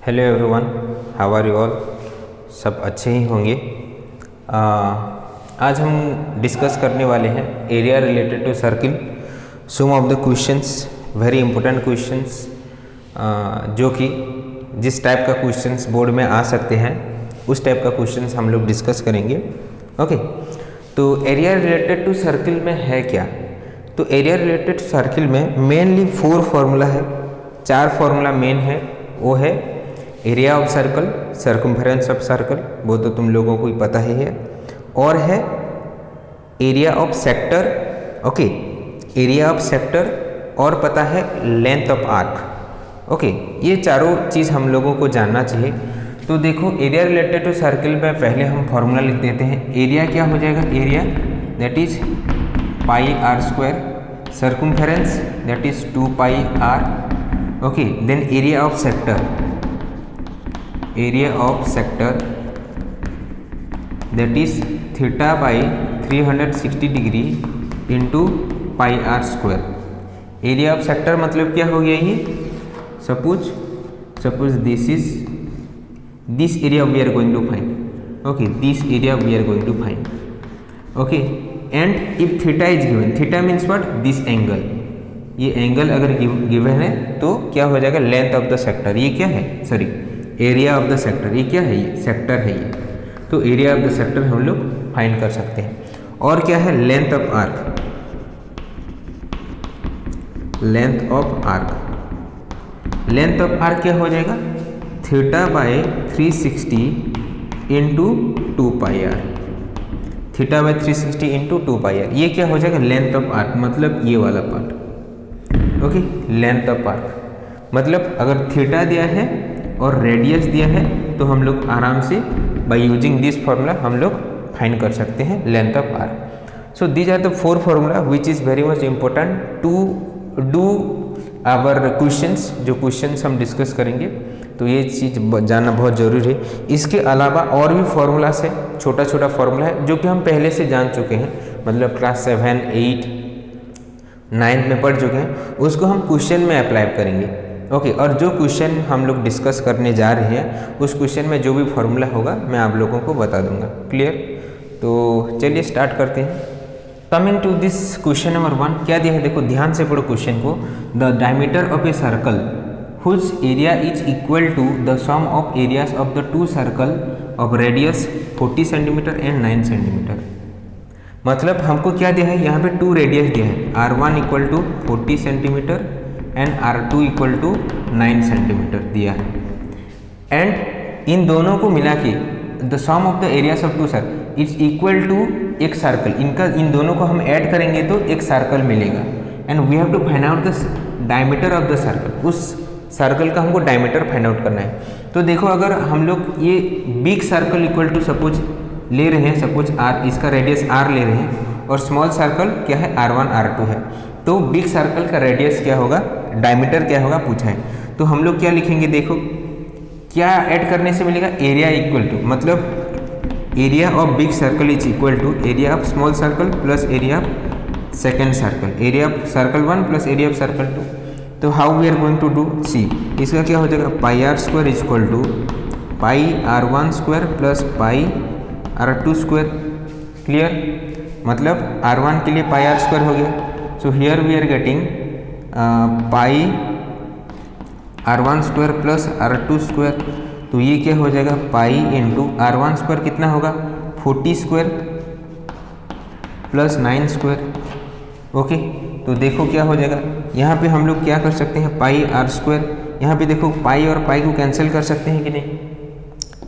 Hello everyone, how are you all. सब अच्छे ही होंगे। आज हम डिस्कस करने वाले हैं area related to circle. Some of the questions, very important questions, जो कि जिस टाइप का क्वेश्चंस बोर्ड में आ सकते हैं उस टाइप का क्वेश्चंस हम लोग डिस्कस करेंगे। ओके, तो एरिया रिलेटेड टू सर्किल में है क्या? तो एरिया रिलेटेड सर्किल में मेनली 4 फार्मूला है, 4 फार्मूला मेन है। वो है area of circle, circumference of circle, वो तो तुम लोगों को ही पता ही है। और है area of sector, okay, area of sector, और पता है लेंथ ऑफ आर्क। ओके, ये चारों चीज़ हम लोगों को जानना चाहिए। तो देखो, एरिया रिलेटेड टू सर्किल में पहले हम फॉर्मूला लिख देते हैं। एरिया क्या हो जाएगा? Area that is pi r square, circumference that is 2 pi r. Okay, then area of sector, area of sector that is theta by 360 degree into pi r square. Area of sector मतलब क्या हो गया? ये suppose this area we are going to find. Okay, this area we are going to find. Okay, and if theta is given, theta means what? This angle. ये angle अगर given है तो क्या हो जाएगा? Length of the sector. ये क्या है? Sorry, area of the sector. ये क्या है? ये सेक्टर है ये। तो एरिया ऑफ द सेक्टर हम लोग फाइंड कर सकते हैं। और क्या है? Length of arc, length of arc. Length of arc क्या हो जाएगा? Theta by 360 into 2 pi r. Theta by 360 into 2 pi r, ये क्या हो जाएगा? लेंथ ऑफ आर्क, मतलब ये वाला part. Okay, length of arc मतलब अगर थीटा दिया है और रेडियस दिया है तो हम लोग आराम से बाय यूजिंग दिस फार्मूला हम लोग फाइंड कर सकते हैं length of arc. So these are the 4 formula which is very much important to do our questions. जो क्वेश्चंस हम डिस्कस करेंगे तो ये चीज़ जानना बहुत ज़रूरी है। इसके अलावा और भी फार्मूलास है, छोटा छोटा फार्मूला है जो कि हम पहले से जान चुके हैं, मतलब क्लास 7, 8, 9 में पढ़ चुके हैं। उसको हम क्वेश्चन में अप्लाई करेंगे। ओके, और जो क्वेश्चन हम लोग डिस्कस करने जा रहे हैं उस क्वेश्चन में जो भी फार्मूला होगा मैं आप लोगों को बता दूंगा। क्लियर? तो चलिए स्टार्ट करते हैं। Coming to this question number 1, क्या दिया है? देखो ध्यान से पढ़ो क्वेश्चन को। The diameter of a circle whose area is equal to the sum of areas of the 2 circle of radius 40 centimetre and 9 centimetre. मतलब हमको क्या दिया है? यहाँ पे 2 रेडियस दिया है, R1 equal to 40 centimetre and R2 equal to 9 centimetre दिया है। एंड इन दोनों को मिला के the sum of the areas of 2 circle is equal to एक सर्कल। इन दोनों को हम ऐड करेंगे तो एक सर्कल मिलेगा। And we have to find out the diameter of the circle. उस सर्कल का हमको डायमीटर फाइंड आउट करना है। तो देखो, अगर हम लोग ये big circle equal to suppose ले रहे हैं, सपोज R, इसका रेडियस R ले रहे हैं, और स्मॉल सर्कल क्या है? R1, R2 है। तो बिग सर्कल का रेडियस क्या होगा? डायमीटर क्या होगा पूछा है। तो हम लोग क्या लिखेंगे? देखो क्या ऐड करने से मिलेगा? एरिया इक्वल टू, मतलब area of big circle is equal to area of small circle plus area of second circle, area of circle 1 plus area of circle 2। तो how we are going to do? See, इसका क्या हो जाएगा? Pi r square is equal to pi R1 square plus pi R2 square. Clear? मतलब R1 के लिए pi r square हो गया। So here we are getting pi R1 square plus R2 square. तो ये क्या हो जाएगा? पाई इंटू R1 स्क्वायर कितना होगा? 40 स्क्वायर प्लस 9 स्क्वायर। ओके, तो देखो क्या हो जाएगा? यहाँ पे हम लोग क्या कर सकते हैं? पाई R स्क्वायर, यहाँ पे देखो पाई और पाई को कैंसिल कर सकते हैं कि नहीं?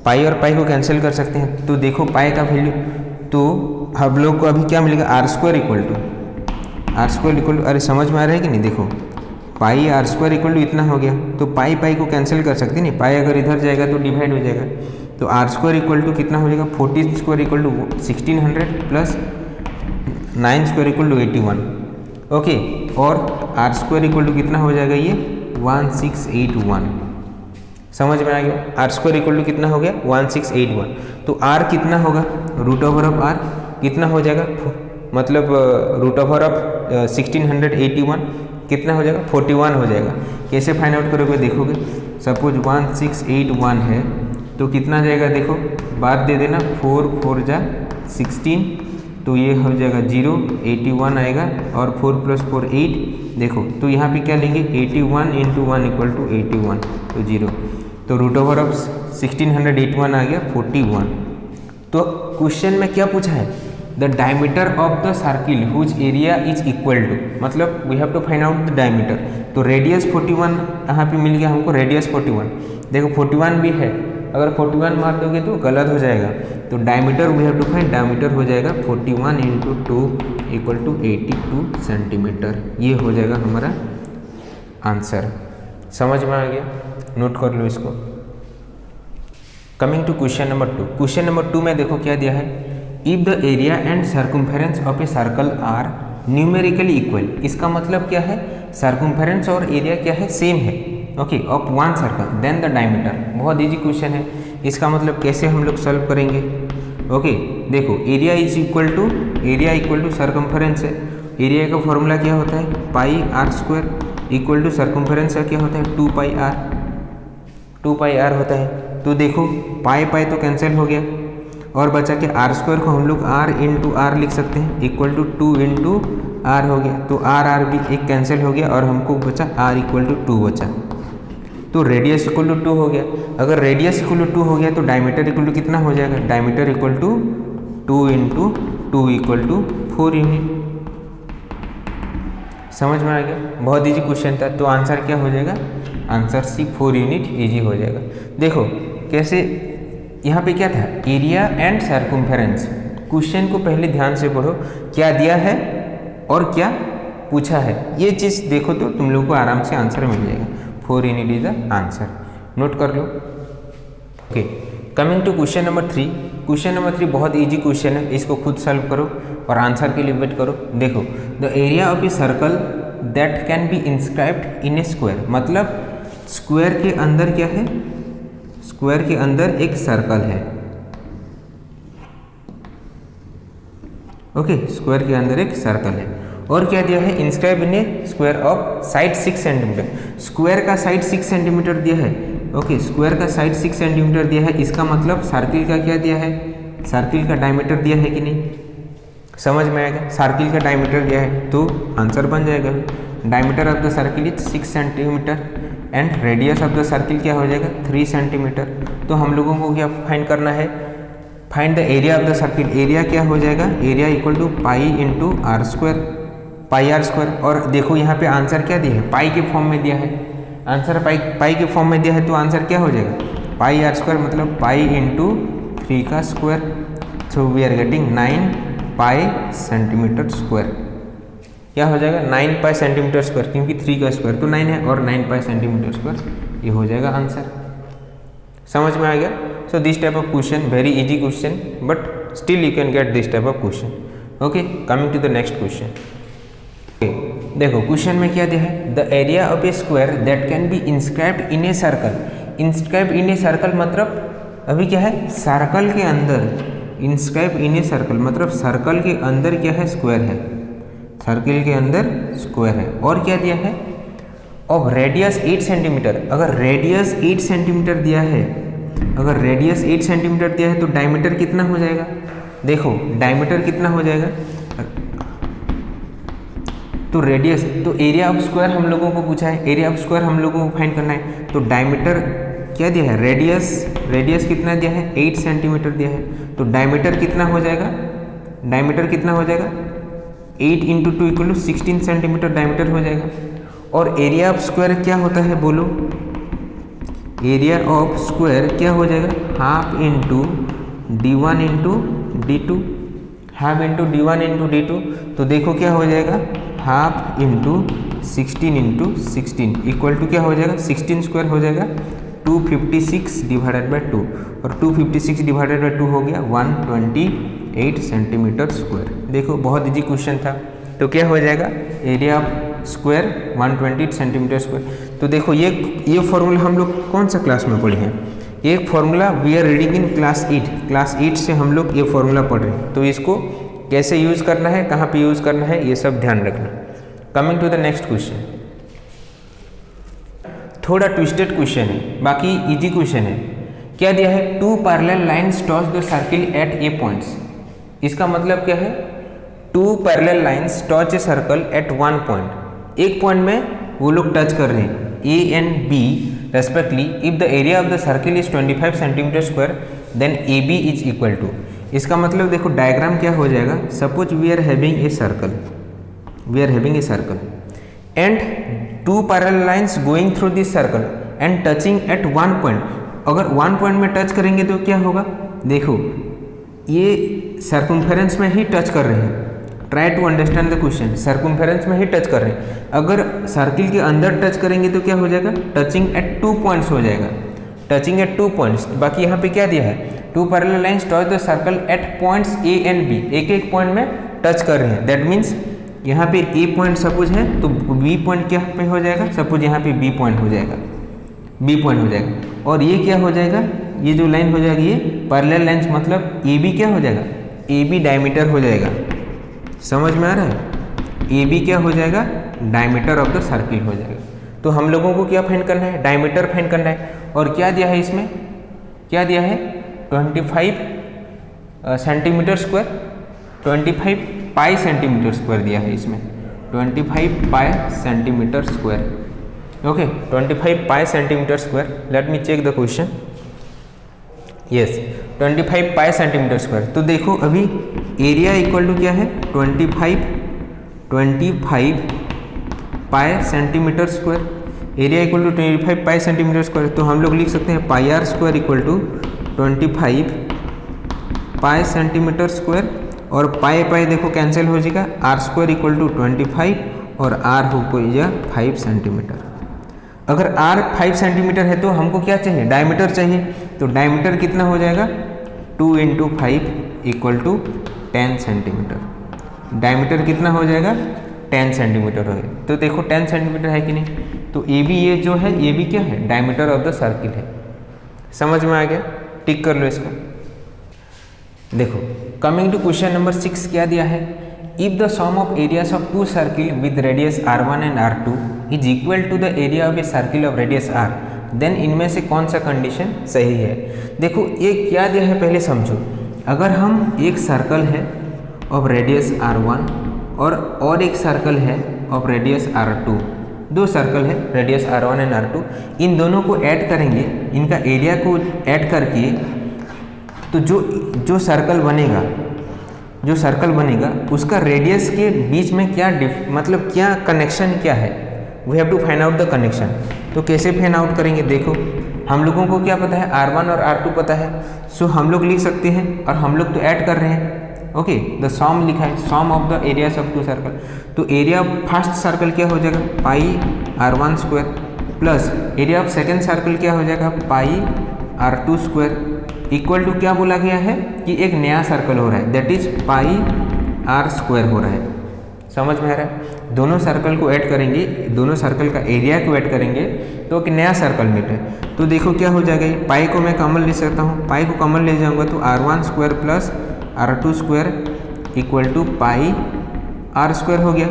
पाई और पाई को कैंसिल कर सकते हैं। तो देखो पाई का वैल्यू, तो हम लोग को अभी क्या मिलेगा? R स्क्वायर इक्वल टू अरे समझ में आ रहा है कि नहीं? देखो पाई R स्क्वायर इक्वल टू इतना हो गया, तो पाई पाई को कैंसिल कर सकते नहीं। पाई अगर इधर जाएगा तो डिवाइड हो जाएगा। तो R स्क्वायर इक्वल टू कितना हो जाएगा? 40 square equal to 1600 plus 9 square equal to 81। ओके, और R स्क्वायर इक्वल टू कितना हो जाएगा? ये 1681। समझ में आ गया? R स्क्वायर इक्वल टू कितना हो गया? 1681। तो R कितना होगा? रूट ओवर ऑफ R कितना हो जाएगा? मतलब रूट ओवर ऑफ 1681 कितना हो जाएगा 41 हो जाएगा। कैसे फाइंड आउट करोगे देखोगे, सपोज 1681 है तो कितना जाएगा देखो, बात दे देना 4 4 जा 16, तो ये हो जाएगा 0, 81 आएगा और 4 + 4 8। देखो तो यहाँ पे क्या लेंगे 81 × 1 = 81, तो 0, तो √1681 आ गया 41। तो क्वेश्चन में क्या पूछा है, the diameter of the circle whose area is equal to, मतलब we have to find out the diameter. तो रेडियस 41 यहाँ पे मिल गया हमको, रेडियस 41, देखो 41 भी है, अगर 41 मार दोगे तो गलत हो जाएगा, तो diameter we have to find, diameter हो जाएगा 41 × 2 = 82 सेंटीमीटर। ये हो जाएगा हमारा आंसर। समझ में आ गया, नोट कर लो इसको। Coming to question number 2। Question number 2 में देखो क्या दिया है, if the area and circumference of a circle are numerically equal. इसका मतलब क्या है, सर्कम्फेरेंस और एरिया क्या है, सेम है, okay, of one circle, then the diameter. बहुत इजी क्वेश्चन है, इसका मतलब कैसे हम लोग सॉल्व करेंगे। ओके देखो, एरिया इक्वल टू सर्कम्फेरेंस है, एरिया का फॉर्मूला क्या होता है πr² इक्वल टू सर्कम्फेरेंस का क्या होता है 2πr होता है। तो देखो पाई तो कैंसिल हो गया और बचा के r² को हम लोग r × r लिख सकते हैं, इक्वल टू 2 × r हो गया, तो r भी एक कैंसिल हो गया और हमको बचा r = 2 बचा, तो रेडियस इक्वल टू 2 हो गया। अगर रेडियस इक्वल टू 2 हो गया तो डायमीटर इक्वल टू कितना हो जाएगा, डायमीटर इक्वल टू 2 × 2 = 4 यूनिट। समझ में आ गया, बहुत इजी क्वेश्चन था। तो आंसर क्या हो जाएगा, आंसर C 4 यूनिट इजी हो जाएगा। देखो कैसे, यहाँ पे क्या था, एरिया एंड सर्कम्फेरेंस। क्वेश्चन को पहले ध्यान से पढ़ो, क्या दिया है और क्या पूछा है, ये चीज़ देखो तो तुम लोग को आराम से आंसर मिल जाएगा। 4 unit is the answer, note कर लो। Okay, coming to question number 3। Question number 3 बहुत इजी क्वेश्चन है, इसको खुद सॉल्व करो और आंसर के लिए वेट करो। देखो, the area of a circle that can be inscribed in A square, मतलब स्क्वायर के अंदर क्या है, स्क्वायर के अंदर एक सर्कल है, ओके, स्क्वायर के अंदर एक सर्कल है और क्या दिया है, inscribe in A square of side 6 centimetre. Square का साइड 6 सेंटीमीटर दिया है, ओके, स्क्वायर का साइड 6 सेंटीमीटर दिया है, इसका मतलब सर्किल का क्या दिया है, सर्किल का डायमीटर दिया है कि नहीं, समझ में आएगा। सर्किल का डायमीटर दिया है तो आंसर बन जाएगा, diameter of the circle is 6 centimetre and radius of the circle क्या हो जाएगा 3 सेंटीमीटर। तो हम लोगों को क्या फाइंड करना है, find the area of the circle. Area क्या हो जाएगा, area equal to pi × r², πr²। और देखो यहाँ पे आंसर क्या दिया है, पाई के फॉर्म में दिया है, आंसर पाई के फॉर्म में दिया है, तो आंसर क्या हो जाएगा πr² मतलब पाई × 3 का square, so we are getting 9 pi centimetre square. क्या हो जाएगा 9 पाई सेंटीमीटर स्क्वायर, क्योंकि 3 का स्क्वायर तो 9 है और 9 पाई सेंटीमीटर स्क्वायर, ये हो जाएगा आंसर। समझ में आ गया। So this type of question very easy question, but still you can get this type of question. Okay, coming to the next question. देखो क्वेश्चन में क्या दिया है, the area of a square that can be inscribed in a circle. Inscribe in a circle मतलब अभी क्या है, circle के अंदर, इंस्क्राइब इन ए सर्कल मतलब सर्कल के अंदर क्या है, स्क्वायर है, सर्किल के अंदर स्क्वायर है। और क्या दिया है, ऑफ रेडियस 8 सेंटीमीटर। अगर रेडियस 8 सेंटीमीटर दिया है, अगर रेडियस 8 सेंटीमीटर दिया है तो डायमीटर कितना हो जाएगा, देखो डायमीटर कितना हो जाएगा, तो रेडियस, तो एरिया ऑफ स्क्वायर हम लोगों को पूछा है, एरिया ऑफ स्क्वायर हम लोगों को फाइंड करना है, तो डायमीटर क्या दिया है, रेडियस कितना दिया है 8 सेंटीमीटर दिया है, तो डायमीटर कितना हो जाएगा, डायमीटर कितना हो जाएगा 8 × 2 = 16 सेंटीमीटर डायमीटर हो जाएगा। और एरिया ऑफ स्क्वायर क्या होता है बोलो, एरिया ऑफ स्क्वायर क्या हो जाएगा, half × d1 × d2, half × d1 × d2, तो देखो क्या हो जाएगा, हाफ × 16 × 16 इक्वल टू क्या हो जाएगा, 16 स्क्वायर हो जाएगा 256 / 2, और 256 / 2 हो गया 128 सेंटीमीटर स्क्वायर। देखो बहुत इजी क्वेश्चन था, तो क्या हो जाएगा, area of square 128 centimetre square. तो देखो ये फॉर्मूला हम लोग कौन सा क्लास में पढ़े हैं, एक formula we are reading in class 8 से हम लोग ये फॉर्मूला पढ़ रहे हैं, तो इसको कैसे यूज़ करना है, कहाँ पे यूज़ करना है, ये सब ध्यान रखना। Coming to the next question. थोड़ा ट्विस्टेड क्वेश्चन है, बाकी इजी क्वेश्चन है। क्या दिया है, 2 parallel lines touch the circle at a points. इसका मतलब क्या है, 2 parallel lines touch a circle at 1 point. एक पॉइंट में वो लोग टच कर रहे हैं, A and B respectively. If the area of the circle is 25 centimetre square then A B is equal to. इसका मतलब देखो डायग्राम क्या हो जाएगा, suppose we are having a circle, and 2 parallel lines going through this circle and touching at 1 point. अगर 1 point में touch करेंगे तो क्या होगा, देखो ये सर्कमफेरेंस में ही टच कर रहे हैं। Try to understand the question, circumference में ही टच कर रहे हैं। अगर सर्किल के अंदर टच करेंगे तो क्या हो जाएगा, टचिंग एट 2 पॉइंट्स हो जाएगा, टचिंग एट 2 पॉइंट्स। बाकी यहाँ पे क्या दिया है, 2 parallel lines touch the circle at points A and B. एक एक पॉइंट में टच कर रहे हैं, दैट मीन्स यहाँ पे ए पॉइंट सपोज है तो बी पॉइंट क्या पे हो जाएगा, सपोज यहाँ पे बी पॉइंट हो जाएगा, बी पॉइंट हो जाएगा। और ये क्या हो जाएगा, ये जो लाइन हो जाएगी ये पैरेलल लाइन्स, मतलब ए बी क्या हो जाएगा, ए बी डायमीटर हो जाएगा। समझ में आ रहा है, ए बी क्या हो जाएगा, डायमीटर ऑफ द सर्किल हो जाएगा। तो हम लोगों को क्या फाइंड करना है, डायमीटर फाइंड करना है। और क्या दिया है इसमें, क्या दिया है, 25 centimetre square, 25 pi centimetre square दिया है इसमें, 25 pi centimetre square. Okay, 25 pi centimetre square. Let me check the question. Yes, 25 pi centimetre square. तो देखो अभी एरिया इक्वल टू क्या है, 25 pi centimetre square. Area equal to 25 pi centimetre square. तो हम लोग लिख सकते हैं pi r square equal to 25 pi centimetre square. और पाई पाई देखो कैंसिल हो जाएगा, आर स्क्वायर इक्वल टू 25 और आर हो गया 5 सेंटीमीटर। अगर आर 5 सेंटीमीटर है तो हमको क्या चाहिए, डायमीटर चाहिए। तो डायमीटर कितना हो जाएगा, 2 × 5 इक्वल टू 10 सेंटीमीटर। डायमीटर कितना हो जाएगा, 10 सेंटीमीटर हो गया। तो देखो 10 सेंटीमीटर है कि नहीं, तो ए बी ये जो है, ये भी क्या है, डायमीटर ऑफ द सर्किल है। समझ में आ गया, टिक कर लो इसका। देखो कमिंग टू क्वेश्चन नंबर 6, क्या दिया है, if the sum of areas of 2 circle with radius r1 and r2 is equal to the area of a circle of radius r, then इनमें से कौन सा कंडीशन सही है। देखो ये क्या दिया है पहले समझो। अगर हम एक सर्कल है ऑफ रेडियस r1 और एक सर्कल है ऑफ रेडियस r2, 2 सर्कल है रेडियस r1 एंड r2, इन दोनों को ऐड करेंगे, इनका एरिया को ऐड करके, तो जो सर्कल बनेगा उसका रेडियस के बीच में क्या मतलब क्या कनेक्शन क्या है, we have to find out the connection. तो कैसे फाइंड आउट करेंगे, देखो हम लोगों को क्या पता है, r1 और r2 पता है। सो हम लोग लिख सकते हैं, और हम लोग तो ऐड कर रहे हैं। ओके, द सम लिखा है, sum of the areas of 2 circle. तो एरिया ऑफ फर्स्ट सर्कल क्या हो जाएगा, pi r1 square, plus area of second circle क्या हो जाएगा, पाई r2 स्क्वायर, इक्वल टू क्या बोला गया है कि एक नया सर्कल हो रहा है, that is pi r square हो रहा है। समझ में आ रहा है, दोनों सर्कल को ऐड करेंगे, दोनों सर्कल का एरिया को ऐड करेंगे तो एक नया सर्कल मिल रहा है। तो देखो क्या हो जाएगा, पाई को मैं कॉमन ले सकता हूँ, पाई को कॉमन ले जाऊँगा तो r1 square plus r2 square equal to pi r square हो गया।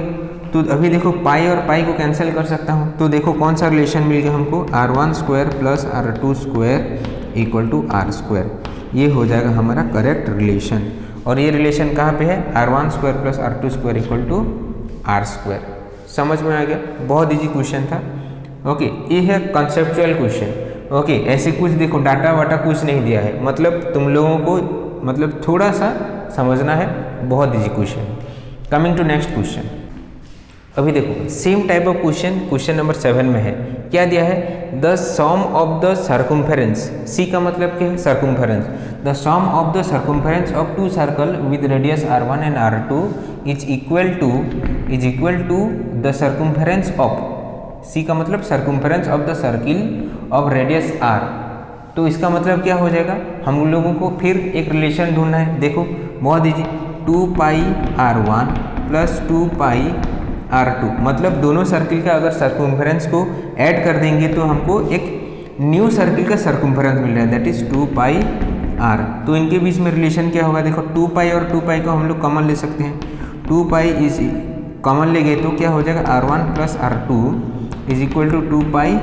तो अभी देखो पाई और पाई को कैंसिल कर सकता हूँ, तो देखो कौन सा रिलेशन मिल गया हमको, r1 square plus r2 square equal to r square. ये हो जाएगा हमारा करेक्ट रिलेशन। और ये रिलेशन कहाँ पे है, r1 square plus r2 square equal to r square. समझ में आ गया, बहुत इजी क्वेश्चन था। ओके, ये है कंसेप्चुअल क्वेश्चन। ओके, ऐसे कुछ देखो डाटा वाटा कुछ नहीं दिया है, मतलब तुम लोगों को मतलब थोड़ा सा समझना है, बहुत easy question. Coming to next question. अभी देखो same type of question number 7 में है। क्या दिया है, the sum of the circumference, C का मतलब क्या है, circumference. The sum of the circumference of 2 circle with radius r1 and r2 is equal to the circumference of, C का मतलब circumference of the circle of radius r। तो इसका मतलब क्या हो जाएगा, हम लोगों को फिर एक रिलेशन ढूंढना है। देखो बहुत इजी, 2 पाई r1 प्लस 2 पाई r2, मतलब दोनों सर्किल का अगर सर्कमफेरेंस को ऐड कर देंगे तो हमको एक न्यू सर्किल का सर्कमफेरेंस मिल रहा है, दैट इज 2 पाई r। तो इनके बीच में रिलेशन क्या होगा, देखो 2 पाई और 2 पाई को हम लोग कॉमन ले सकते हैं। 2 पाई इज कॉमन ले गए तो क्या हो जाएगा, r1 plus r2 is equal to 2 pi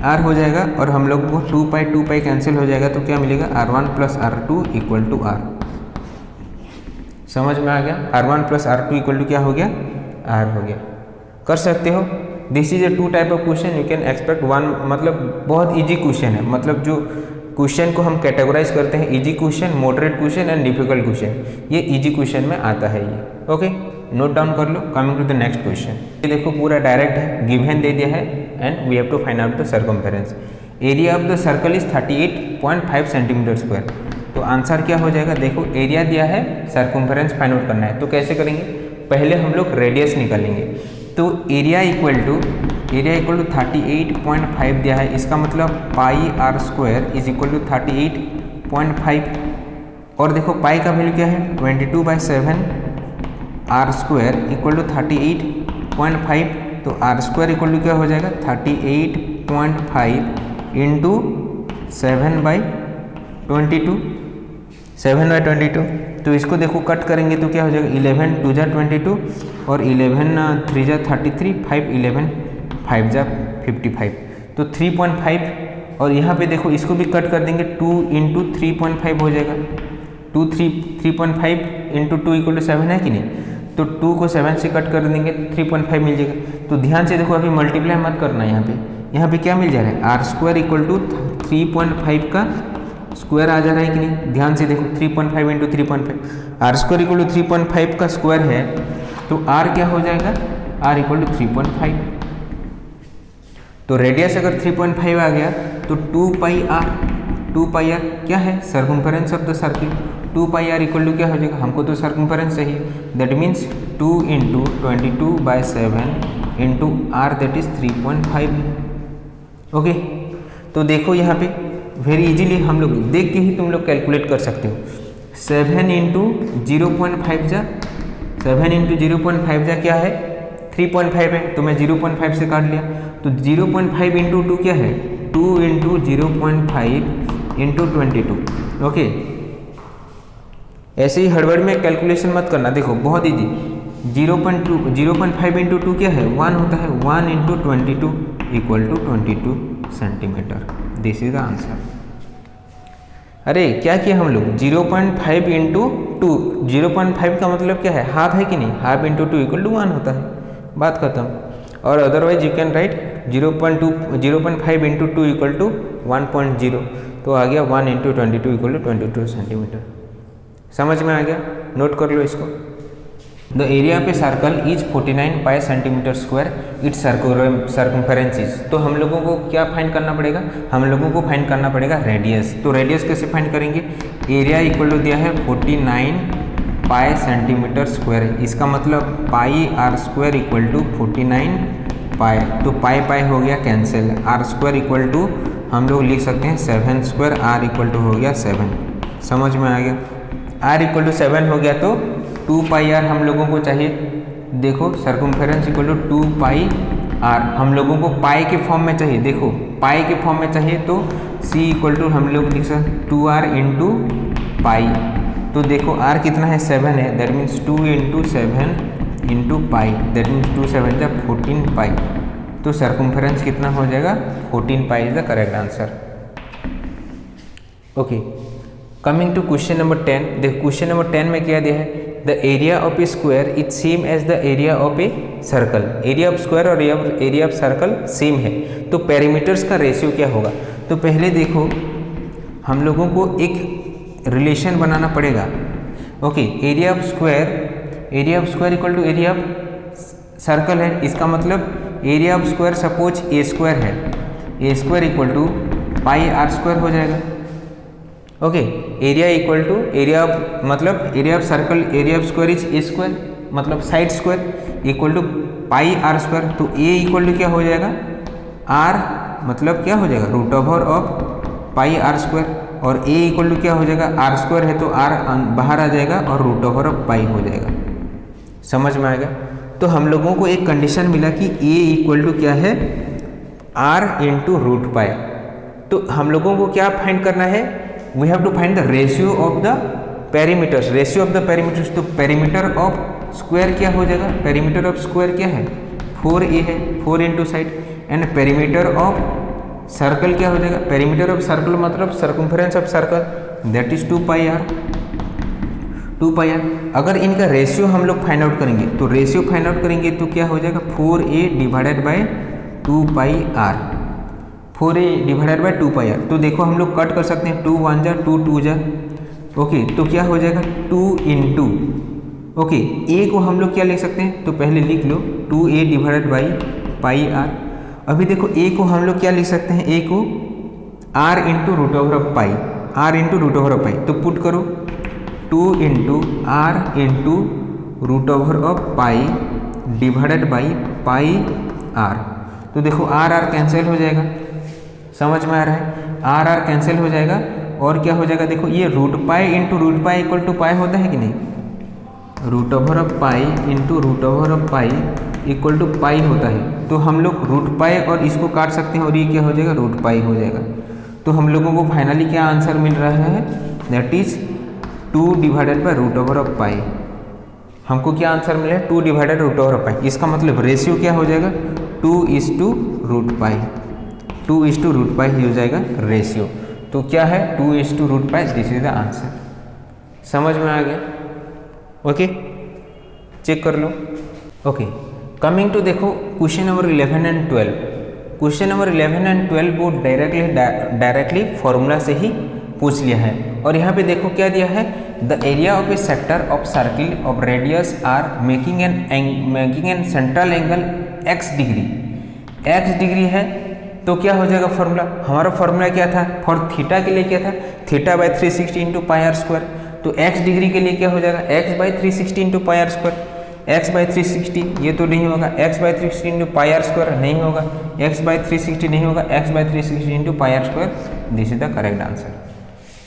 r हो जाएगा और हम लोग को 2 पाई कैंसिल हो जाएगा, तो क्या मिलेगा r1 plus r2 equal to r। समझ में आ गया? r1 plus r2 equal to क्या हो गया, r हो गया। कर सकते हो। This is a 2 type of question, you can expect 1, मतलब बहुत इजी क्वेश्चन है। मतलब जो क्वेश्चन को हम कैटेगराइज करते हैं, easy question, moderate question and difficult question, ये इजी क्वेश्चन में आता है ये। ओके, नोट डाउन कर लो। Coming to the next question, ये देखो पूरा डायरेक्ट है, गिवन दे दिया है and we have to find out the circumference. Area of the circle is 38.5 centimetre square. तो आंसर क्या हो जाएगा, देखो एरिया दिया है, सर्कमफेरेंस फाइंड आउट करना है। तो कैसे करेंगे, पहले हम लोग रेडियस निकालेंगे। तो एरिया इक्वल टू 38.5 दिया है, इसका मतलब pi r square is equal to 38.5। और देखो पाई का वैल्यू क्या है 22/7, आर स्क्वायर इक्वल टू 38.5। तो आर स्क्वायर इक्वल टू क्या हो जाएगा 38.5 इंटू 7/22, 7/22। तो इसको देखो कट करेंगे तो क्या हो जाएगा 11 2 जा 22 और 11 3 जा 33, 5 11 5 जा 55। तो 3.5 और यहाँ पे देखो इसको भी कट कर देंगे, 2 इंटू 3.5 हो जाएगा। 3.5 इंटू 2 इक्वल टू 7 है कि नहीं, तो 2 को 7 से कट कर देंगे 3.5 मिल जाएगा। तो ध्यान से देखो अभी मल्टीप्लाई मत करना, यहाँ पे क्या मिल जा रहा है आर स्क्वायर इक्वल टू 3.5 का स्क्वायर आ जा रहा है कि नहीं। ध्यान से देखो 3.5 into 3.5, r square equal to 3.5 का स्क्वायर है, तो आर क्या हो जाएगा, आर इक्वल टू 3.5। तो रेडियस अगर 3.5 आ गया तो 2 पाई आर क्या है circumference of the circle. 2 pi r equal to क्या हो जाएगा, हमको तो सर्कमफेरेंस चाहिए, that means 2 into 22/7 into r that is 3.5। Okay, तो देखो यहाँ पे वेरी इजीली हम लोग देख के ही तुम लोग कैलकुलेट कर सकते हो। 7 इंटू 0.5 जा 7 इंटू 0.5 जा क्या है 3.5 है, तो मैं 0.5 से काट लिया। तो 0.5 इंटू 2 क्या है 2 इंटू 0.5 इंटू 22। ओके, ऐसे ही हड़बड़ में कैलकुलेशन मत करना, देखो बहुत इजी। 0.5 इंटू 2 क्या है 1 होता है, 1 into 22 equal to 22 centimetre. This is the answer. अरे क्या किया हम लोग 0.5 इंटू 2, 0.5 का मतलब क्या है हाफ है कि नहीं, हाफ इंटू 2 इक्वल टू 1 होता है, बात खत्म। और otherwise you can write 0.5 into 2 equal to 1.0, तो आ गया 1 इंटू 22 इक्वल टू 22 सेंटीमीटर। समझ में आ गया, नोट कर लो इसको। The area of a circle is 49 pi centimetre square, it's circumference is. तो हम लोगों को क्या फाइंड करना पड़ेगा, हम लोगों को फाइंड करना पड़ेगा रेडियस। तो रेडियस कैसे फाइंड करेंगे, एरिया इक्वल टू दिया है 49 पाई सेंटीमीटर स्क्वायर, इसका मतलब pi r square equal to 49 pi. तो पाई हो गया cancel, r square equal to हम लोग लिख सकते हैं 7 स्क्वायर, आर इक्वल टू हो गया 7। समझ में आ गया, आर इक्वल टू 7 हो गया तो 2 पाई आर हम लोगों को चाहिए। देखो circumference equal to 2 pi r हम लोगों को पाई के फॉर्म में चाहिए, देखो पाई के फॉर्म में चाहिए, तो सी इक्वल टू हम लोग लिख सकते 2r इंटू पाई। तो देखो r कितना है 7 है, that means 2 into 7 into pi, that means 2 7 जा 14 पाई। तो सर्कमफेरेंस कितना हो जाएगा 14 pi is the correct answer. Okay, coming to question number 10। देखो क्वेश्चन नंबर 10 में क्या दिया है, the area of a square is same as the area of a circle. Area of square और एरिया ऑफ सर्कल सेम है, तो perimeters का ratio क्या होगा। तो पहले देखो हम लोगों को एक रिलेशन बनाना पड़ेगा। Okay, area of square equal to area of circle है, इसका मतलब area of square suppose a square है, a square equal to pi r square हो जाएगा। Okay, area equal to area of मतलब area of circle, area of square is a square मतलब side square equal to pi r square. तो a equal to क्या हो जाएगा are मतलब क्या हो जाएगा root over of pi r square, और ए इक्वल टू क्या हो जाएगा आर स्क्वायर है तो आर बाहर आ जाएगा और रूट ओवर ऑफ पाई हो जाएगा। समझ में आएगा। तो हम लोगों को एक कंडीशन मिला कि ए इक्वल टू क्या है आर इंटू रूट पाई। तो हम लोगों को क्या फाइंड करना है, we have to find the ratio of the perimeters, ratio of the perimeters. तो पेरीमीटर ऑफ स्क्वायर क्या हो जाएगा, पेरीमीटर ऑफ स्क्वायर क्या है 4a है, 4 into side, and perimeter of circle क्या हो जाएगा, पेरीमीटर ऑफ सर्कल मतलब circumference of circle, that is 2 pi r. 2 pi r. अगर इनका रेशियो हम लोग फाइंड आउट करेंगे तो रेशियो फाइंड आउट करेंगे तो क्या हो जाएगा 4a divided by 2 pi r. 4a divided by 2 pi r. तो देखो हम लोग कट कर सकते हैं, 2 1 जा 2 2 जा, ओके। तो क्या हो जाएगा 2 इंटू, ओके, a को हम लोग क्या लिख सकते हैं, तो पहले लिख लो 2a divided by pi r. अभी देखो a को हम लोग क्या लिख सकते हैं, a को r into root over of pi, r into root over of pi. तो पुट करो 2 into r into root over of pi divided by pi r. तो देखो आर आर कैंसिल हो जाएगा, समझ में आ रहा है, आर आर कैंसिल हो जाएगा और क्या हो जाएगा, देखो ये root pi into root pi equal to pi होता है कि नहीं, root over of pi into root over of pi equal to pi होता है। तो हम लोग रूट पाई और इसको काट सकते हैं और ये क्या हो जाएगा रूट पाई हो जाएगा। तो हम लोगों को फाइनली क्या आंसर मिल रहा है, that is 2 divided by root over of pi. हमको क्या आंसर मिला है 2 divided root over of pi. इसका मतलब रेशियो क्या हो जाएगा 2:रूट पाई, 2:रूट पाई हो जाएगा रेशियो। तो क्या है 2:रूट पाई, दिस इज द आंसर। समझ में आ गया, ओके, चेक कर लो। ओके, कमिंग टू देखो question number 11 and 12। Question number 11 and 12 वो डायरेक्टली फॉर्मूला से ही पूछ लिया है। और यहाँ पे देखो क्या दिया है, the area of a sector of circle of radius r making an central angle x degree है। तो क्या हो जाएगा फॉर्मूला, हमारा फॉर्मूला क्या था फॉर थीटा के लिए, क्या था theta by 360 into pi r square. तो x डिग्री के लिए क्या हो जाएगा x by 360 into pi r square, x by 360 ये तो नहीं होगा, x by 360 into pi r square नहीं होगा, x बाई 360 नहीं होगा, x by 360 into pi r square, this is the correct answer.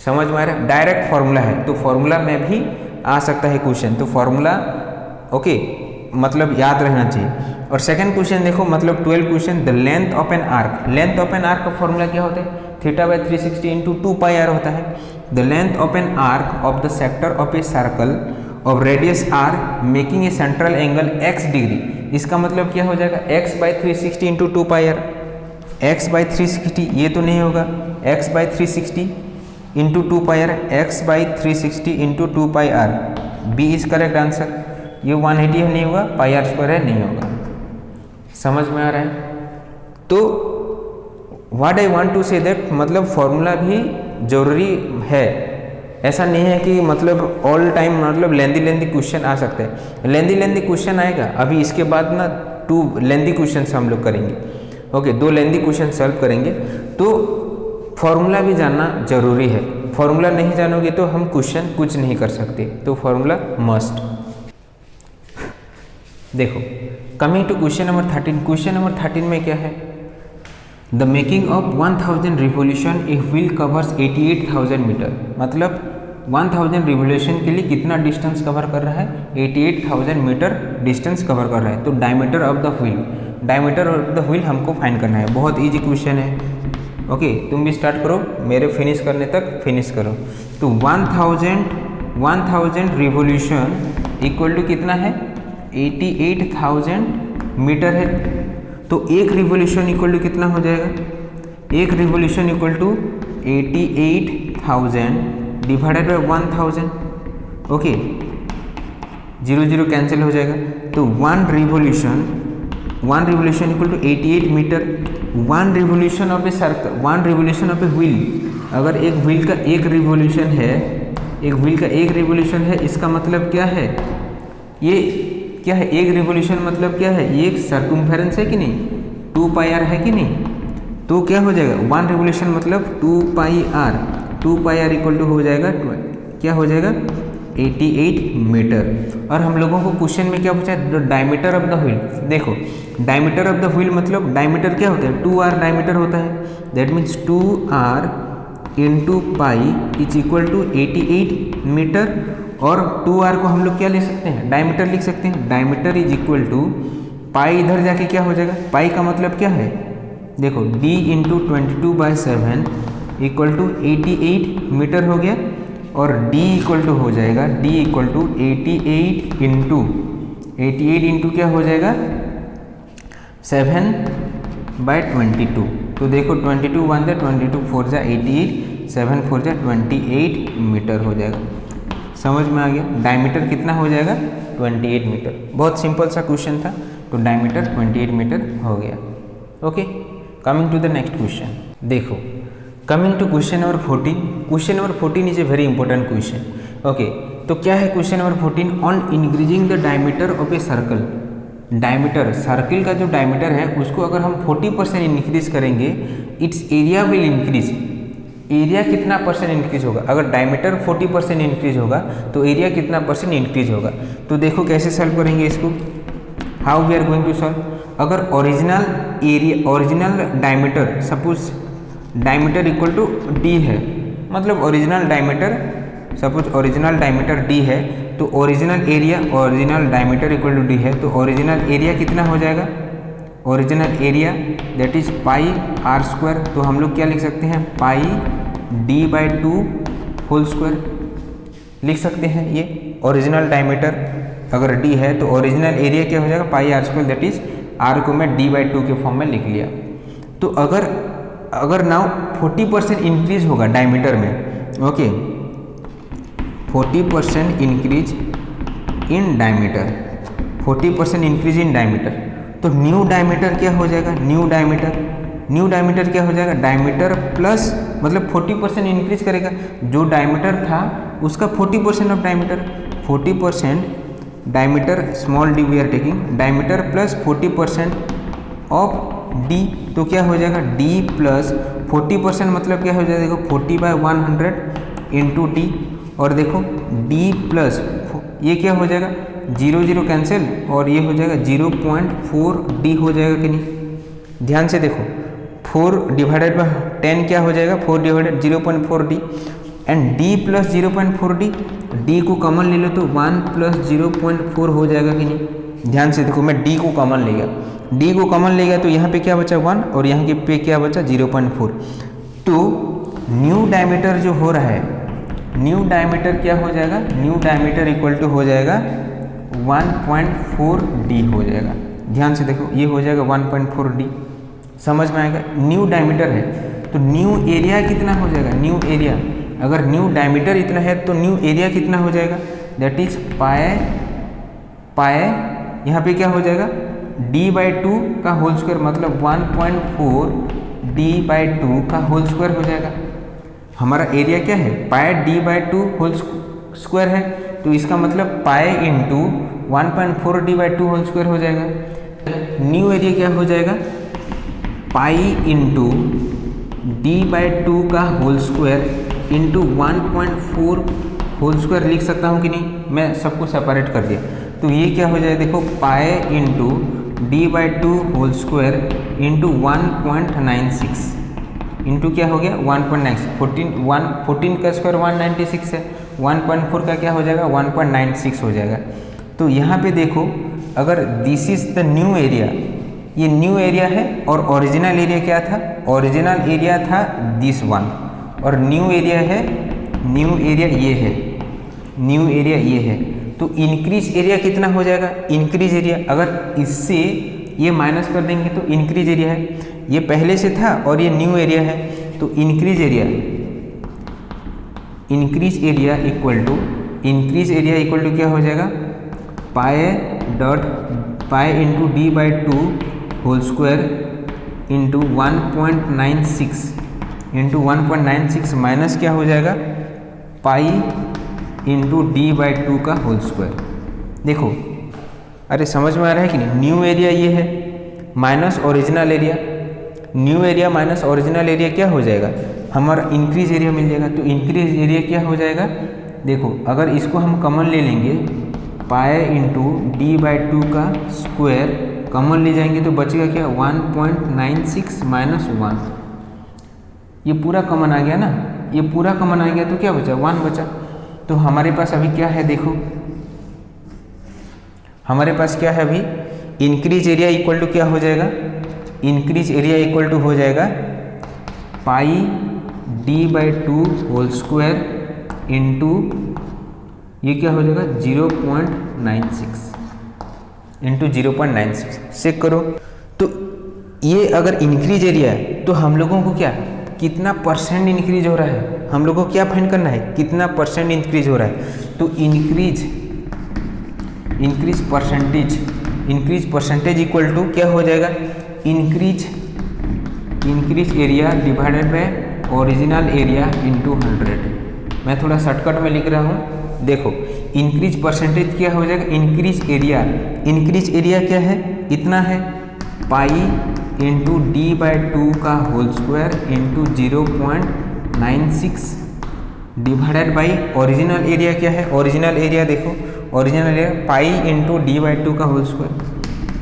समझ में आ रहा है, डायरेक्ट फॉर्मूला है तो फॉर्मूला में भी आ सकता है क्वेश्चन, तो फॉर्मूला ओके मतलब याद रहना चाहिए। और सेकंड क्वेश्चन देखो, मतलब 12 question, the length of an arc. Length of an arc का फॉर्मूला क्या होता है, theta by 360 into 2 pi r होता है। The length of an arc of the sector of a circle of radius r making a central angle x degree. इसका मतलब क्या हो जाएगा x by 360 into 2 pi r, x by 360 ये तो नहीं होगा, x by 360 into 2 pi r, x by 360 into 2 pi r, B is correct answer. ये 180 नहीं होगा, पाई आर स्क्वायर है नहीं होगा। समझ में आ रहा है, तो what I want to say that मतलब फॉर्मूला भी जरूरी है, ऐसा नहीं है कि मतलब ऑल टाइम मतलब लेंदी क्वेश्चन आ सकते हैं। लेंदी क्वेश्चन आएगा, अभी इसके बाद ना 2 लेंदी क्वेश्चन हम लोग करेंगे, ओके 2 लेंदी क्वेश्चन सॉल्व करेंगे। तो फॉर्मूला भी जानना जरूरी है, फॉर्मूला नहीं जानोगे तो हम क्वेश्चन कुछ नहीं कर सकते, तो फॉर्मूला मस्ट। देखो coming to question number 13। Question number 13 में क्या है, the making of 1000 revolution a wheel covers 88,000 metre. मतलब 1000 रिवोल्यूशन के लिए कितना डिस्टेंस कवर कर रहा है, 88,000 मीटर डिस्टेंस कवर कर रहा है। तो diameter of the wheel, diameter of the wheel हमको फाइंड करना है, बहुत ईजी क्वेश्चन है। ओके तुम भी स्टार्ट करो, मेरे फिनिश करने तक फिनिश करो। तो 1000 रिवोल्यूशन इक्वल टू कितना है, 88,000 मीटर है। तो एक रिवोल्यूशन इक्वल टू कितना हो जाएगा, एक revolution equal to 88,000 divided by 1000, okay 0 0 cancel हो जाएगा। तो 1 revolution equal to 88 metre. 1 revolution of a circle, 1 revolution of a wheel, अगर एक व्हील का एक रिवोल्यूशन है, एक व्हील का एक रिवोल्यूशन है, इसका मतलब क्या है, ये क्या है, एक रिवोल्यूशन मतलब क्या है, ये एक सर्कम्फेरेंस है कि नहीं, 2 पाई आर है कि नहीं। तो क्या हो जाएगा 1 रिवोल्यूशन मतलब 2 pi r, 2 pi r equal to हो जाएगा क्या हो जाएगा 88 मीटर। और हम लोगों को क्वेश्चन में क्या पूछा है, the diameter of the wheel. देखो डायमीटर ऑफ द व्हील मतलब डायमीटर क्या होता है, 2r डायमीटर होता है, that means 2r into pi is equal to 88 metre. और 2r को हम लोग क्या लिख सकते हैं, डायमीटर लिख सकते हैं। डायमीटर इज इक्वल टू पाई, इधर जाके क्या हो जाएगा, पाई का मतलब क्या है, देखो d into 22/7 equal to 88 metre हो गया। और d इक्वल टू हो जाएगा, d इक्वल टू 88 इंटू क्या हो जाएगा 7/22, तो देखो 22 1 जा 22 4 जा 88, 7 4 जा 28 मीटर हो जाएगा। समझ में आ गया? डायमीटर कितना हो जाएगा? 28 मीटर। बहुत सिंपल सा क्वेश्चन था, तो डायमीटर 28 मीटर हो गया। Okay, coming to the next question. देखो, coming to question number 14। Question number 14 is a very important question. Okay, तो क्या है question number 14? On increasing the diameter of a circle. Diameter, circle का जो diameter है उसको अगर हम 40% इंक्रीज करेंगे, it's area will increase. Area कितना परसेंट इंक्रीज होगा? अगर डायमीटर 40% इंक्रीज होगा तो एरिया कितना परसेंट इंक्रीज होगा? तो देखो कैसे सॉल्व करेंगे इसको। How we are going to solve? अगर original area, original diameter, suppose diameter equal to D है, मतलब original diameter, suppose original diameter D है, तो original area, original diameter equal to D है, तो ओरिजिनल एरिया कितना हो जाएगा? Original area that is pi r square. तो हम लोग क्या लिख सकते हैं? Pi D by 2 whole square लिख सकते हैं। ये ओरिजिनल डायमीटर अगर डी है तो ओरिजिनल एरिया क्या हो जाएगा? Pi r square, that is r को मैं डी बाई 2 के फॉर्म में लिख लिया। तो अगर नाउ 40% इंक्रीज होगा डायमीटर में, okay, 40% increase in diameter, 40% increase in diameter, तो न्यू डायमीटर क्या हो जाएगा? न्यू डायमीटर क्या हो जाएगा? डायमीटर प्लस, मतलब 40% इंक्रीज करेगा। जो डायमीटर था उसका 40% of diameter, 40% diameter, small d we are taking, diameter plus 40% of d, तो क्या हो जाएगा? डी प्लस 40% मतलब क्या हो जाएगा? देखो 40/100 इंटू डी, और देखो डी प्लस ये क्या हो जाएगा? 0 0 कैंसिल, और ये हो जाएगा 0.4 डी हो जाएगा कि नहीं? ध्यान से देखो, 4 डिवाइडेड बाय 10 क्या हो जाएगा? 4 divided 0.4 D, and D plus 0.4 D, D को कॉमन ले लो तो 1 प्लस 0.4 हो जाएगा कि नहीं? ध्यान से देखो, मैं डी को कॉमन ले गया, डी को कॉमन ले गया तो यहाँ पे क्या बचा? 1, और यहाँ के पे क्या बचा? 0.4। तो न्यू डायमीटर जो हो रहा है, न्यू डायमीटर क्या हो जाएगा? न्यू डायमीटर इक्वल टू हो जाएगा 1.4 डी हो जाएगा। ध्यान से देखो, ये हो जाएगा 1.4 डी। समझ में आएगा? न्यू डायमीटर है तो न्यू एरिया कितना हो जाएगा? न्यू एरिया, अगर न्यू डायमीटर इतना है तो न्यू एरिया कितना हो जाएगा? दैट इज पाए यहाँ पे क्या हो जाएगा? डी बाई 2 का होल स्क्वायर, मतलब 1.4 डी बाई 2 का होल स्क्वायर हो जाएगा। हमारा एरिया क्या है? पाए डी बाई 2 होल स्क्वायर है, तो इसका मतलब pi into 1.4 d by 2 whole square हो जाएगा। न्यू एरिया क्या हो जाएगा? पाई इंटू डी बाई 2 का whole square into 1.4 whole square लिख सकता हूँ कि नहीं? मैं सबको सेपरेट कर दिया, तो ये क्या हो जाएगा? देखो pi into d by 2 whole square into 1.96 into क्या हो गया? 1.96, 14 का स्क्वायर 196 है, 1.4 का क्या हो जाएगा? 1.96 हो जाएगा। तो यहाँ पे देखो, अगर this is the new area, ये न्यू एरिया है, और ओरिजिनल एरिया क्या था? ओरिजिनल एरिया था दिस वन, और न्यू एरिया है, न्यू एरिया ये है, न्यू एरिया ये है। तो इंक्रीज एरिया कितना हो जाएगा? इंक्रीज एरिया, अगर इससे ये माइनस कर देंगे तो इंक्रीज एरिया है, ये पहले से था और ये न्यू एरिया है, तो इंक्रीज एरिया इक्वल टू क्या हो जाएगा? Pi into d by 2 whole square into 1.96 minus क्या हो जाएगा? पाई इंटू डी बाई 2 का होल स्क्वायर। देखो, अरे समझ में आ रहा है कि नहीं? न्यू एरिया ये है minus original area, new area minus original area क्या हो जाएगा? हमारा इंक्रीज एरिया मिल जाएगा। तो इंक्रीज एरिया क्या हो जाएगा? देखो, अगर इसको हम कॉमन ले लेंगे, पाए इंटू डी बाई 2 का स्क्वायर कॉमन ले जाएंगे तो बचेगा क्या? 1.96 माइनस 1, ये पूरा कॉमन आ गया ना, ये पूरा कॉमन आ गया तो क्या बचा? 1 बचा। तो हमारे पास अभी क्या है? देखो हमारे पास क्या है अभी? इंक्रीज एरिया इक्वल टू क्या हो जाएगा? इंक्रीज एरिया इक्वल टू हो जाएगा pi D by 2 whole square into ये क्या हो जाएगा? 0.96 इंटू 0.96। चेक करो तो ये अगर इंक्रीज एरिया है तो हम लोगों को क्या, कितना परसेंट इंक्रीज हो रहा है, हम लोगों को क्या फाइंड करना है, कितना परसेंट इंक्रीज हो रहा है। तो इंक्रीज परसेंटेज इक्वल टू क्या हो जाएगा, increase area divided by original area into 100। मैं थोड़ा शॉर्टकट में लिख रहा हूँ, देखो इंक्रीज परसेंटेज क्या हो जाएगा, इंक्रीज एरिया क्या है, इतना है पाई इंटू डी बाई 2 का whole square into 0.96 divided by original area क्या है, ओरिजिनल एरिया देखो, original area pi into d by 2 का whole square,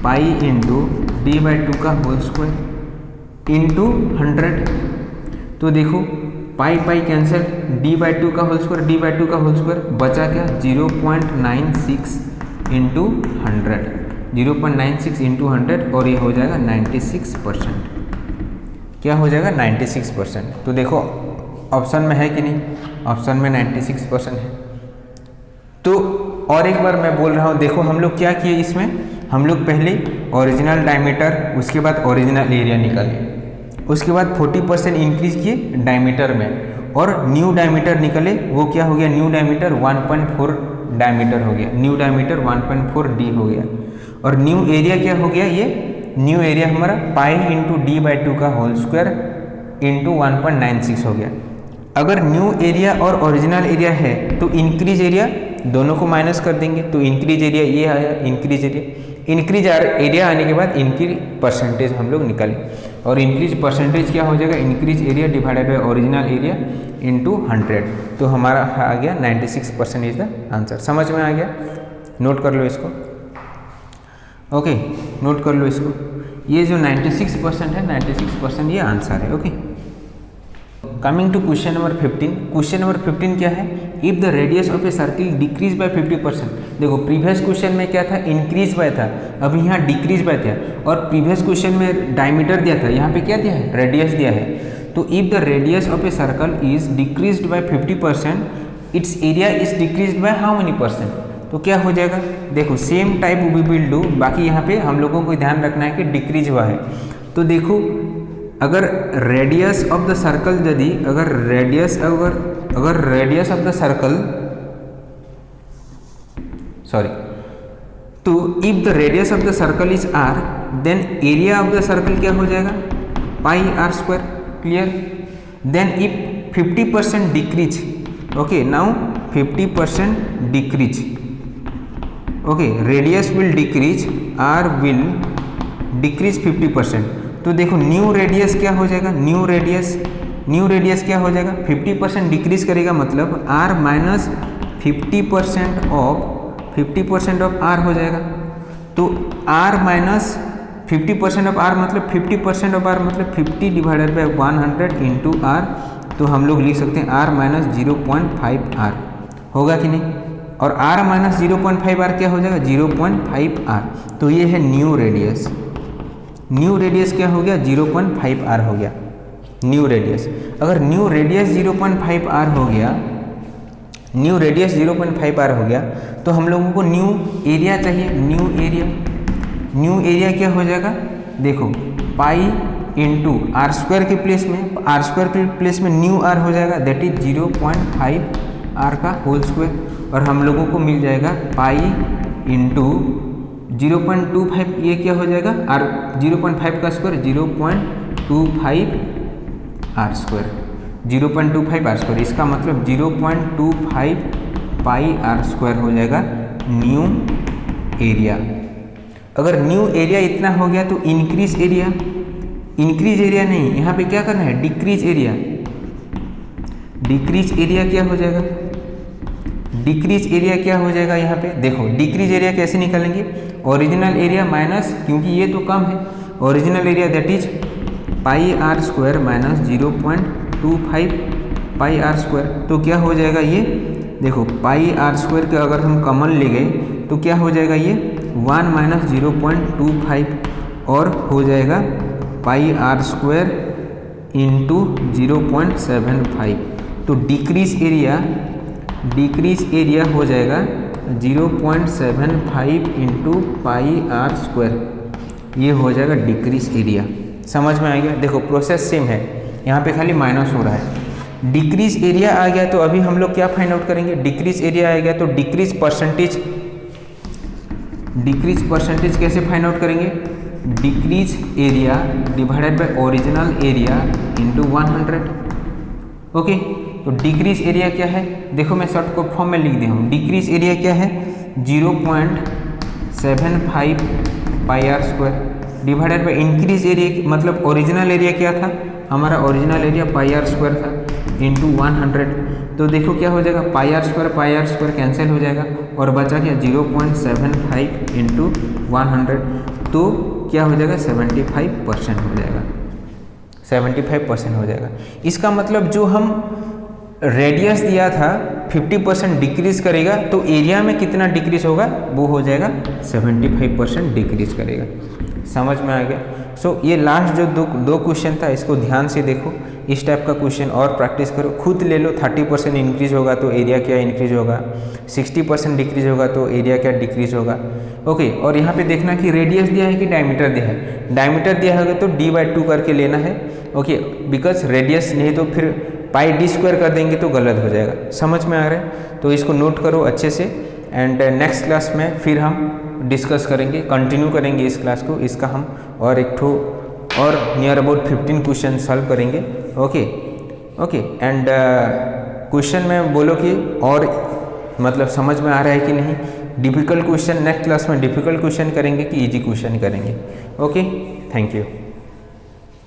pi into d by 2 का होल स्क्वायर इंटू 100। तो देखो पाई कैंसिल, डी बाई 2 का whole square, D by 2 का whole square, बचा क्या 0.96 इंटू 100, 0.96 इंटू 100 और ये हो जाएगा 96%। क्या हो जाएगा 96%। तो देखो ऑप्शन में है कि नहीं, ऑप्शन में 96% है। तो और एक बार मैं बोल रहा हूँ, देखो हम लोग क्या किए इसमें, हम लोग पहले ओरिजिनल डायमीटर, उसके बाद ओरिजिनल एरिया निकाले, उसके बाद 40% इंक्रीज किए डायमीटर में और न्यू डायमीटर निकले, वो क्या हो गया, न्यू डायमीटर 1.4 डायमीटर हो गया, न्यू डायमीटर 1.4 डी हो गया। और न्यू एरिया क्या हो गया, ये न्यू एरिया हमारा पाई इंटू डी बाई 2 का होल स्क्वायर इंटू 1.96 हो गया। अगर न्यू एरिया और ओरिजिनल एरिया है तो इंक्रीज एरिया दोनों को माइनस कर देंगे, तो इंक्रीज एरिया ये आया, इंक्रीज एरिया आने के बाद इंक्रीज परसेंटेज हम लोग निकालें, और इंक्रीज परसेंटेज क्या हो जाएगा, increase area divided by original area into 100। तो हमारा आ गया 96% इज द आंसर। समझ में आ गया, नोट कर लो इसको, ओके नोट कर लो इसको, ये जो 96% है, 96% ये आंसर है। Okay, coming to question number 15। Question number 15 क्या है, if the radius of a circle decrease by 50%। देखो प्रीवियस क्वेश्चन में क्या था, इंक्रीज बाय था, अभी यहाँ डिक्रीज बाय था, और प्रीवियस क्वेश्चन में डायमीटर दिया था, यहाँ पे क्या दिया है, रेडियस दिया है। तो if the radius of a circle is decreased by 50%, its area is decreased by how many percent. तो क्या हो जाएगा, देखो same type we will do, बाकी यहाँ पे हम लोगों को ध्यान रखना है कि डिक्रीज हुआ है। तो देखो अगर रेडियस ऑफ द सर्कल यदि अगर रेडियस ऑफ द सर्कल तो if the radius of the circle is r, then area of the circle क्या हो जाएगा, pi r square. Clear. Then if 50% decrease, okay now 50% decrease, okay radius will decrease, r will decrease 50%। तो देखो new radius क्या हो जाएगा, new radius क्या हो जाएगा, 50% डिक्रीज करेगा, मतलब r माइनस 50% ऑफ r हो जाएगा। तो r माइनस 50% ऑफ r मतलब 50% ऑफ r मतलब 50 डिवाइडेड बाय 100 इंटू r। तो हम लोग लिख सकते हैं r माइनस 0.5 r, होगा कि नहीं। और r माइनस 0.5 r क्या हो जाएगा, 0.5 r। तो ये है न्यू रेडियस, न्यू रेडियस क्या हो गया, 0.5 r हो गया न्यू रेडियस। अगर न्यू रेडियस 0.5 r हो गया, न्यू रेडियस 0.5 r हो गया, तो हम लोगों को न्यू एरिया चाहिए। न्यू एरिया क्या हो जाएगा, देखो पाई इंटू आर स्क्वायर के प्लेस में न्यू r हो जाएगा, दैट इज 0.5 r का होल स्क्वायर। और हम लोगों को मिल जाएगा पाई इंटू 0.25, ये क्या हो जाएगा, आर 0.5 का square 0.25 r square, 0.25 r square, इसका मतलब 0.25 पाई आर स्क्वायर हो जाएगा न्यू एरिया। अगर न्यू एरिया इतना हो गया तो इंक्रीज एरिया नहीं, यहाँ पे क्या करना है, डिक्रीज एरिया क्या हो जाएगा, डिक्रीज एरिया क्या हो जाएगा, यहाँ पे देखो डिक्रीज एरिया कैसे निकालेंगे, ओरिजिनल एरिया माइनस, क्योंकि ये तो कम है, original area that is pi r square minus 0.25 pi r square. तो क्या हो जाएगा, ये देखो पाई आर स्क्वायर के अगर हम कॉमन ले गए तो क्या हो जाएगा, ये 1 माइनस 0.25 और हो जाएगा पाई आर स्क्वायर इंटू 0.75। तो डिक्रीज एरिया हो जाएगा 0.75 इंटू पाई आर स्क्वायर, ये हो जाएगा डिक्रीज एरिया। समझ में आ गया। देखो प्रोसेस सेम है, यहाँ पे खाली माइनस हो रहा है। डिक्रीज एरिया आ गया तो अभी हम लोग क्या फाइंड आउट करेंगे, डिक्रीज एरिया आ गया तो डिक्रीज परसेंटेज कैसे फाइंड आउट करेंगे, decrease area divided by original area into 100। Okay, तो डिक्रीज एरिया क्या है, देखो मैं शॉर्ट को फॉर्म में लिख दिया हूँ। डिक्रीज एरिया क्या है, 0.75 pi r square divided by increase area, मतलब ओरिजिनल एरिया क्या था हमारा, original area pi r square था इंटू 100। तो देखो क्या हो जाएगा, पाई आर स्क्वायर कैंसिल हो जाएगा और बचा क्या 0.75 इंटू 100, तो क्या हो जाएगा 75% हो जाएगा, 75% हो जाएगा। इसका मतलब जो हम रेडियस दिया था 50% डिक्रीज करेगा तो एरिया में कितना डिक्रीज होगा, वो हो जाएगा 75% डिक्रीज करेगा। समझ में आ गया। सो ये लास्ट जो दो क्वेश्चन था इसको ध्यान से देखो, इस टाइप का क्वेश्चन और प्रैक्टिस करो, खुद ले लो। 30% इंक्रीज होगा तो एरिया क्या इंक्रीज होगा, 60% डिक्रीज होगा तो एरिया क्या डिक्रीज होगा। ओके, और यहाँ पे देखना कि रेडियस दिया है कि डायमीटर दिया है। डायमीटर दिया होगा तो d/2 करके लेना है। ओके, बिकॉज रेडियस नहीं तो फिर पाई d स्क्वायर कर देंगे तो गलत हो जाएगा। समझ में आ रहा है, तो इसको नोट करो अच्छे से। एंड नेक्स्ट क्लास में फिर हम डिस्कस करेंगे, कंटिन्यू करेंगे इस क्लास को, इसका हम और एक ठो और नियर अबाउट 15 क्वेश्चन सॉल्व करेंगे। ओके, एंड क्वेश्चन में बोलो कि और मतलब समझ में आ रहा है कि नहीं। डिफिकल्ट क्वेश्चन नेक्स्ट क्लास में डिफिकल्ट क्वेश्चन करेंगे कि इजी क्वेश्चन करेंगे। Okay, thank you.